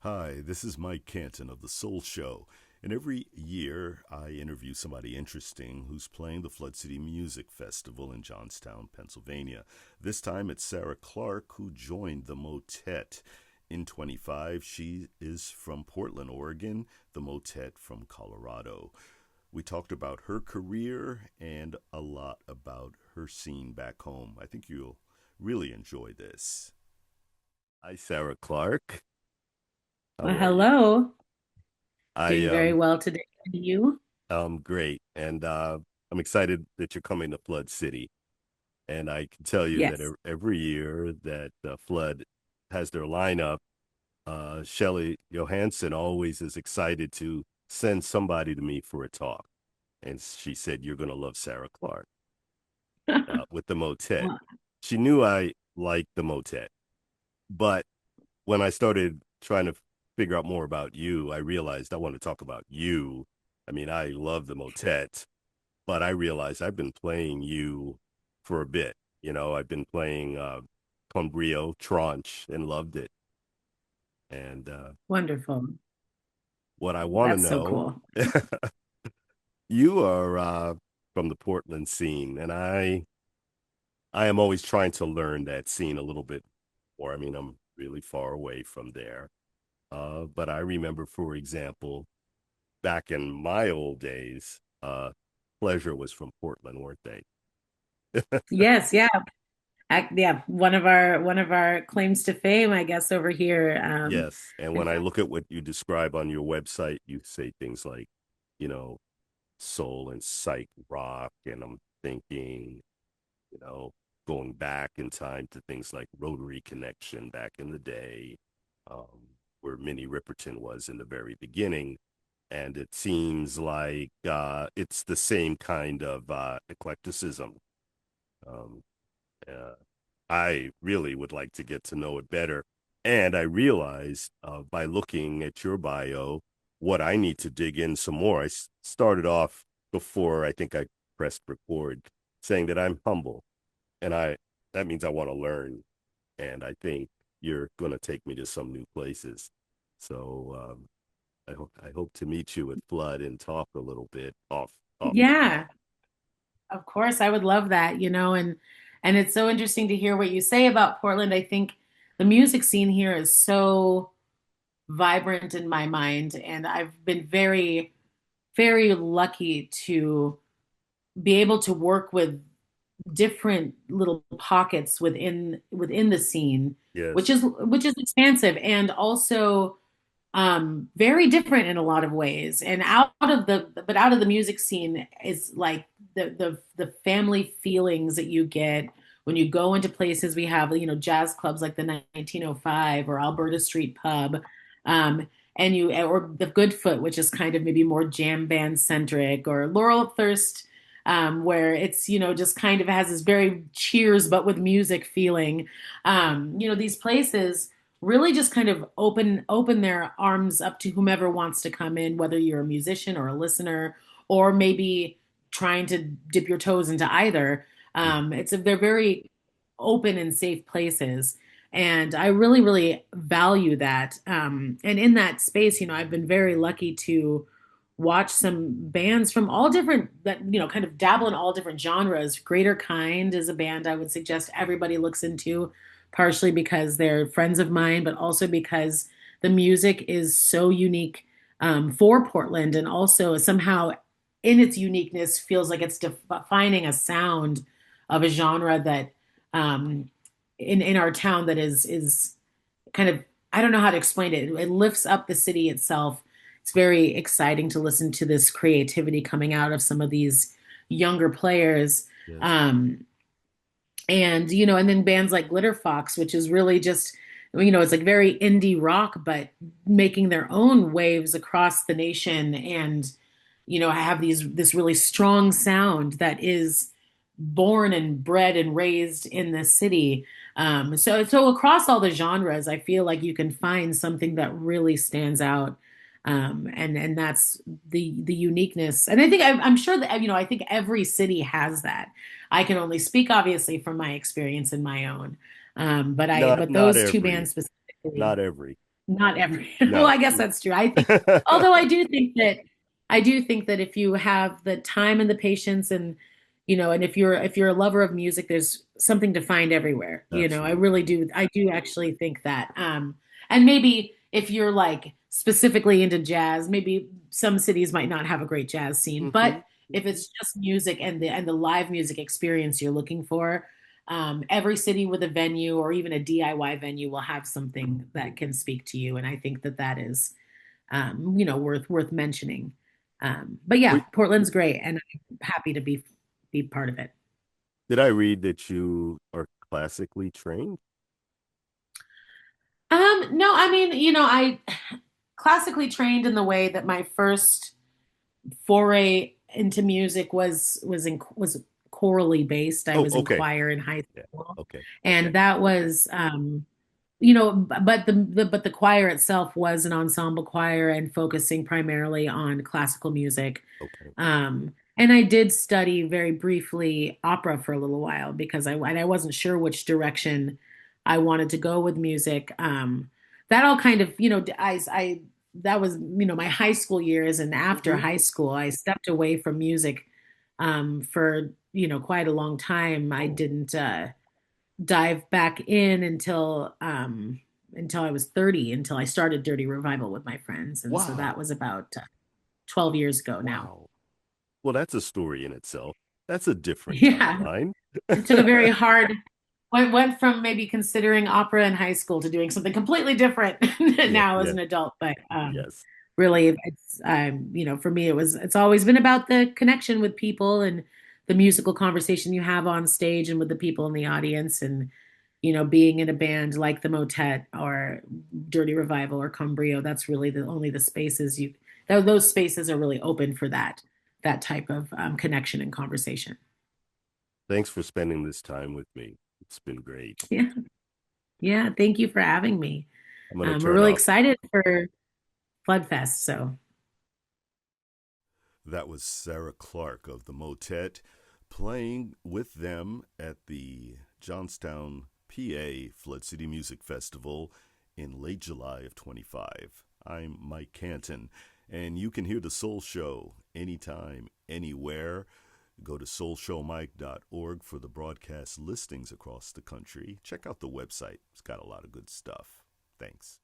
Hi, this is Mike Canton of The Soul Show, and every year I interview somebody interesting who's playing the Flood City Music Festival in Johnstown, Pennsylvania. This time it's Sarah Clarke who joined the Motet. In 25, she is from Portland, Oregon, the Motet from Colorado. We talked about her career and a lot about her scene back home. I think you'll really enjoy this. Hi, Sarah Clarke. Well, How are you? hello. I Doing very well today. And you? Great, and I'm excited that you're coming to Flood City. And I can tell you that Yes. every year that Flood has their lineup, Shelly Johansson always is excited to send somebody to me for a talk. And she said, "You're going to love Sarah Clarke with the Motet." Well, She knew I liked the Motet, but when I started trying to figure out more about you, I realized I want to talk about you. I mean, I love the Motet, but I realized I've been playing you for a bit. I've been playing Con Brio, Tranche, and loved it. And wonderful. what I want to That's so know, cool. you are from the Portland scene, and I am always trying to learn that scene a little bit more. I mean, I'm really far away from there. But I remember, for example, back in my old days, Pleasure was from Portland, weren't they? Yes, yeah. Yeah, one of our claims to fame, I guess, over here. Yes. And In when I fact, look at what you describe on your website, you say things like, you know, soul and psych rock. And I'm thinking, you know, going back in time to things like Rotary Connection back in the day, where Minnie Riperton was in the very beginning. And it seems like it's the same kind of eclecticism. Um, uh, I really would like to get to know it better. And I realized by looking at your bio what I need to dig in some more. Started off before I think I pressed record saying that I'm humble, and I that means I want to learn. And I think you're going to take me to some new places. So I hope to meet you at Flood and talk a little bit off the cuff. yeah, of course, I would love that, and it's so interesting to hear what you say about Portland. I think the music scene here is so vibrant in my mind, and I've been very, very lucky to be able to work with different little pockets within the scene, which Yes. is expansive and also very different in a lot of ways. And out of the music scene is like the family feelings that you get when you go into places. We have, jazz clubs like the 1905 or Alberta Street Pub. Um, and you or the Goodfoot, which is kind of maybe more jam band centric, or Laurel Thirst, where it's, just kind of has this very Cheers but with music feeling. These places really just kind of open their arms up to whomever wants to come in, whether you're a musician or a listener, or maybe trying to dip your toes into either. They're very open and safe places. And I really, really value that. And in that space, I've been very lucky to watch some bands from all different that, kind of dabble in all different genres. Greater Kind is a band I would suggest everybody looks into, partially because they're friends of mine, but also because the music is so unique for Portland, and also somehow in its uniqueness feels like it's defining a sound of a genre that um, in our town that is kind of, I don't know how to explain it. It lifts up the city itself. It's very exciting to listen to this creativity coming out of some of these younger players. Yes. Um, and then bands like Glitter Fox, which is really just, it's like very indie rock, but making their own waves across the nation, and have this really strong sound that is born and bred and raised in the city. So across all the genres, I feel like you can find something that really stands out. And that's the uniqueness. And I think I'm sure that, I think every city has that. I can only speak obviously from my experience and my own. But Not but not those two every, bands specifically, not every. Not every, well, No. I guess that's true. I think, although I do think that if you have the time and the patience and, and if you're a lover of music, there's something to find everywhere. I really Absolutely. do. I do actually think that. And maybe if you're like specifically into jazz, maybe some cities might not have a great jazz scene, Hmm. but if it's just music and the live music experience you're looking for, every city with a venue or even a DIY venue will have something that can speak to you, and I think that that is, worth mentioning. But Wait, yeah, Portland's great, and I'm happy to be part of it. did I read that you are classically trained? No, I mean, I classically trained in the way that my first foray into music was chorally based. I Oh, was in okay. choir in high Yeah. school, Okay. Okay. and that was but the choir itself was an ensemble choir and focusing primarily on classical music. Okay. And I did study very briefly opera for a little while because I wasn't sure which direction I wanted to go with music. That all kind of, I that was, my high school years, and after Hmm. high school, I stepped away from music for, quite a long time. I Oh, didn't dive back in until I was 30, until I started Dirty Revival with my friends. And so that wow. was about 12 years ago now. Wow. Well, that's a story in itself. That's a different Yeah. timeline. It took a very hard went from maybe considering opera in high school to doing something completely different Yeah. now as Yeah. an adult. But Yes. really, it's for me, it's always been about the connection with people and the musical conversation you have on stage and with the people in the audience, and being in a band like the Motet or Dirty Revival or Cumbrio. That's really the only the spaces those spaces are really open for that type of connection and conversation. Thanks for spending this time with me. It's been great. Yeah. Yeah, thank you for having me. I'm going to We're turn really off. excited for Floodfest. So, That was Sarah Clarke of the Motet playing with them at the Johnstown, PA Flood City Music Festival in late July of 25. I'm Mike Canton, and you can hear The Soul Show anytime, anywhere. Go to soulshowmike.org for the broadcast listings across the country. Check out the website, it's got a lot of good stuff. Thanks.